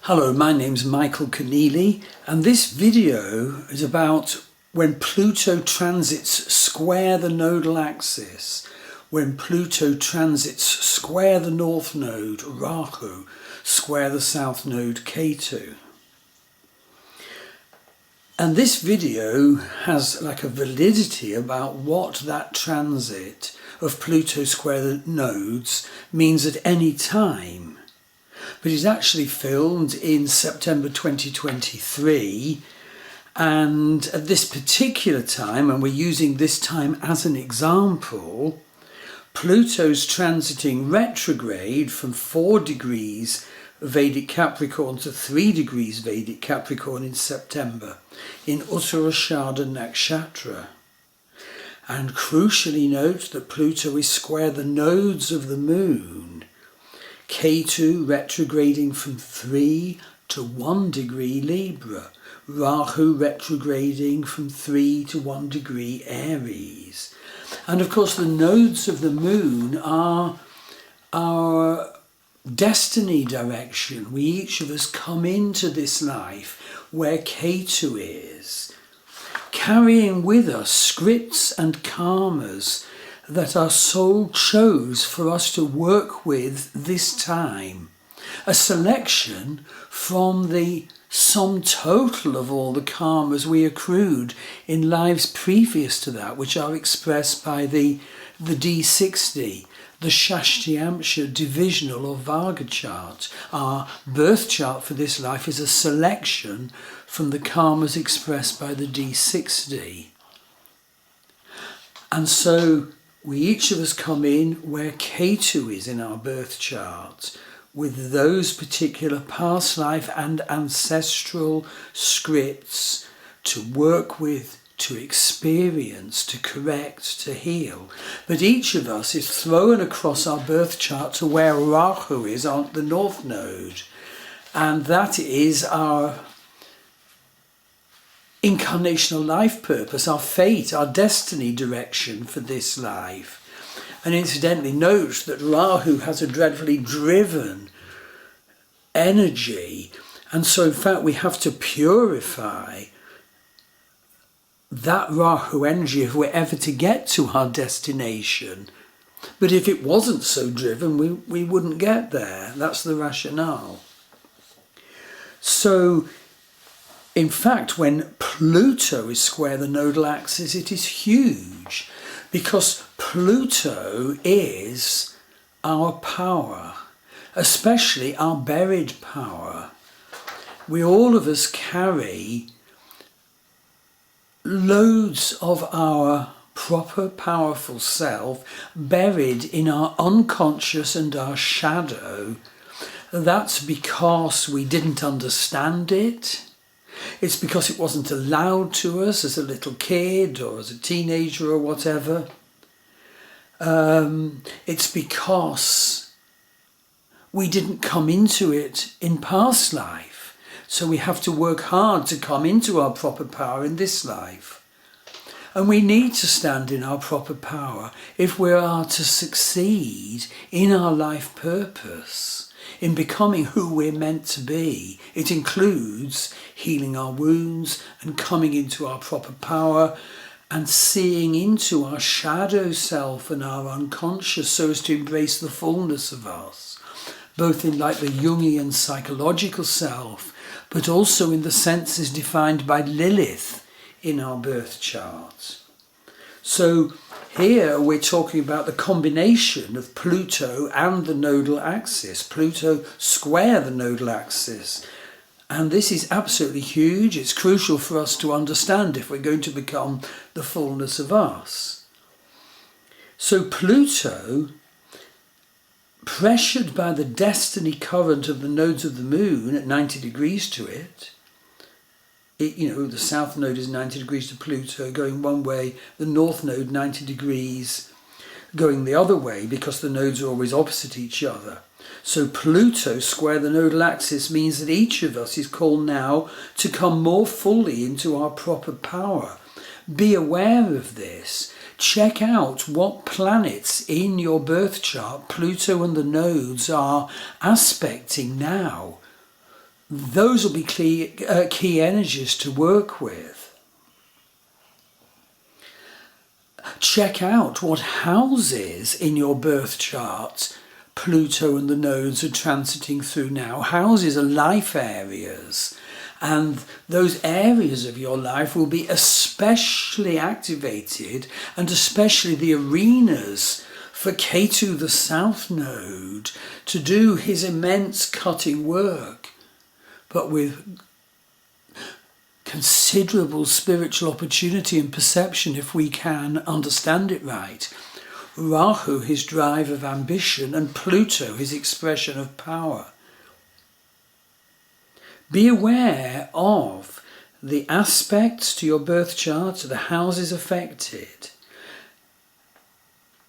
Hello, my name's Michael Conneely, and this video is about when Pluto transits square the nodal axis, when Pluto transits square the north node, Rahu, square the south node, Ketu. And this video has like a validity about what that transit of Pluto square the nodes means at any time. But it's actually filmed in September 2023, and at this particular time, and we're using this time as an example, Pluto's transiting retrograde from 4 degrees Vedic Capricorn to 3 degrees Vedic Capricorn in September in Uttarashada Nakshatra. And crucially note that Pluto is square the nodes of the moon, Ketu retrograding from 3 to 1 degree Libra, Rahu retrograding from 3 to 1 degree Aries. And of course the nodes of the moon are our destiny direction. We each of us come into this life where Ketu is, carrying with us scripts and karmas that our soul chose for us to work with this time. A selection from the sum total of all the karmas we accrued in lives previous to that, which are expressed by the D60, the Shashtiamsha divisional or Varga chart. Our birth chart for this life is a selection from the karmas expressed by the D60. And so we each of us come in where Ketu is in our birth chart, with those particular past life and ancestral scripts to work with, to experience, to correct, to heal. But each of us is thrown across our birth chart to where Rahu is on the north node, and that is our incarnational life purpose, our fate, our destiny direction for this life. And incidentally, note that Rahu has a dreadfully driven energy, and so in fact we have to purify that Rahu energy if we're ever to get to our destination. But if it wasn't so driven, we wouldn't get there. That's the rationale. So in fact, when Pluto is square the nodal axis, it is huge, because Pluto is our power, especially our buried power. We all of us carry loads of our proper powerful self buried in our unconscious and our shadow. That's because we didn't understand it. It's because it wasn't allowed to us as a little kid or as a teenager or whatever. It's because we didn't come into it in past life. So we have to work hard to come into our proper power in this life. And we need to stand in our proper power if we are to succeed in our life purpose, in becoming who we're meant to be. It includes healing our wounds and coming into our proper power and seeing into our shadow self and our unconscious so as to embrace the fullness of us, both in like the Jungian psychological self, but also in the senses defined by Lilith in our birth chart. So here we're talking about the combination of Pluto and the nodal axis, Pluto square the nodal axis. And this is absolutely huge. It's crucial for us to understand if we're going to become the fullness of us. So Pluto, pressured by the destiny current of the nodes of the moon at 90 degrees to it, the south node is 90 degrees to Pluto going one way, the north node 90 degrees going the other way, because the nodes are always opposite each other. So Pluto square the nodal axis means that each of us is called now to come more fully into our proper power. Be aware of this. Check out what planets in your birth chart Pluto and the nodes are aspecting now. those will be key energies to work with. Check out what houses in your birth chart Pluto and the nodes are transiting through now. Houses are life areas, and those areas of your life will be especially activated, and especially the arenas for Ketu, the South Node, to do his immense cutting work, but with considerable spiritual opportunity and perception if we can understand it right. Rahu, his drive of ambition, and Pluto, his expression of power. Be aware of the aspects to your birth chart, to the houses affected.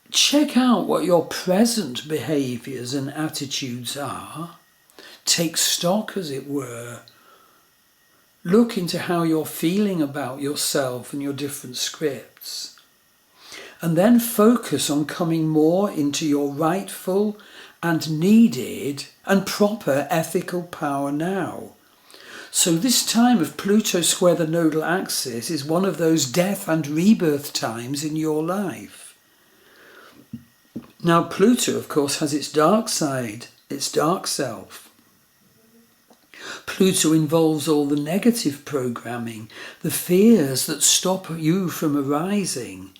Check out what your present behaviours and attitudes are. Take stock, as it were. Look into how you're feeling about yourself and your different scripts. And then focus on coming more into your rightful and needed and proper ethical power now. So this time of Pluto square the Nodal Axis is one of those death and rebirth times in your life. Now Pluto, of course, has its dark side, its dark self. Pluto involves all the negative programming, the fears that stop you from arising.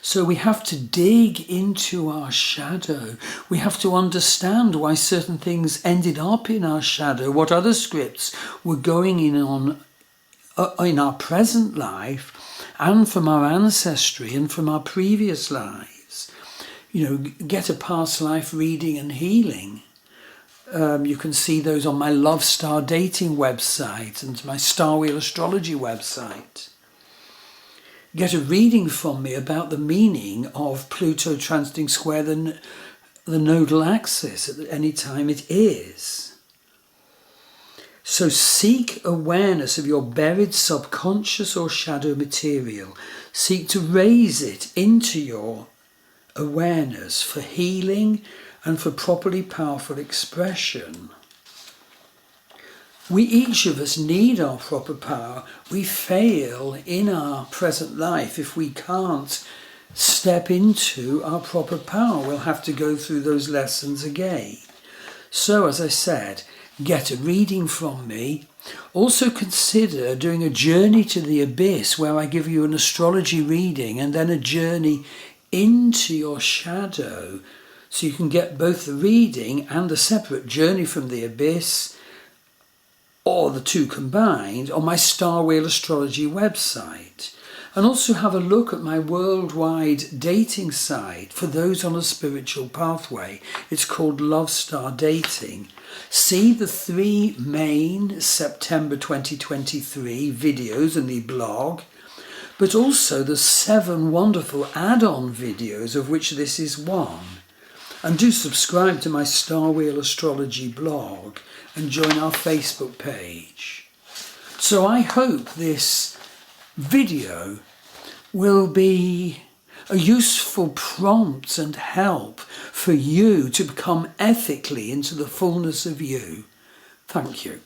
So we have to dig into our shadow. We have to understand why certain things ended up in our shadow, what other scripts were going in our present life, and from our ancestry and from our previous lives. You know, get a past life reading and healing. You can see those on my Love Star Dating website and my Star Wheel Astrology website. Get a reading from me about the meaning of Pluto transiting square the Nodal Axis at any time it is. So seek awareness of your buried subconscious or shadow material. Seek to raise it into your awareness for healing and for properly powerful expression. We each of us need our proper power. We fail in our present life if we can't step into our proper power. We'll have to go through those lessons again. So, as I said, get a reading from me. Also consider doing a journey to the abyss where I give you an astrology reading and then a journey into your shadow. So you can get both the reading and a separate journey from the abyss, or the two combined, on my Star Wheel Astrology website. And also have a look at my worldwide dating site for those on a spiritual pathway. It's called Love Star Dating. See the 3 main September 2023 videos in the blog, but also the 7 wonderful add-on videos, of which this is one. And do subscribe to my Star Wheel Astrology blog and join our Facebook page. So I hope this video will be a useful prompt and help for you to become ethically into the fullness of you. Thank you.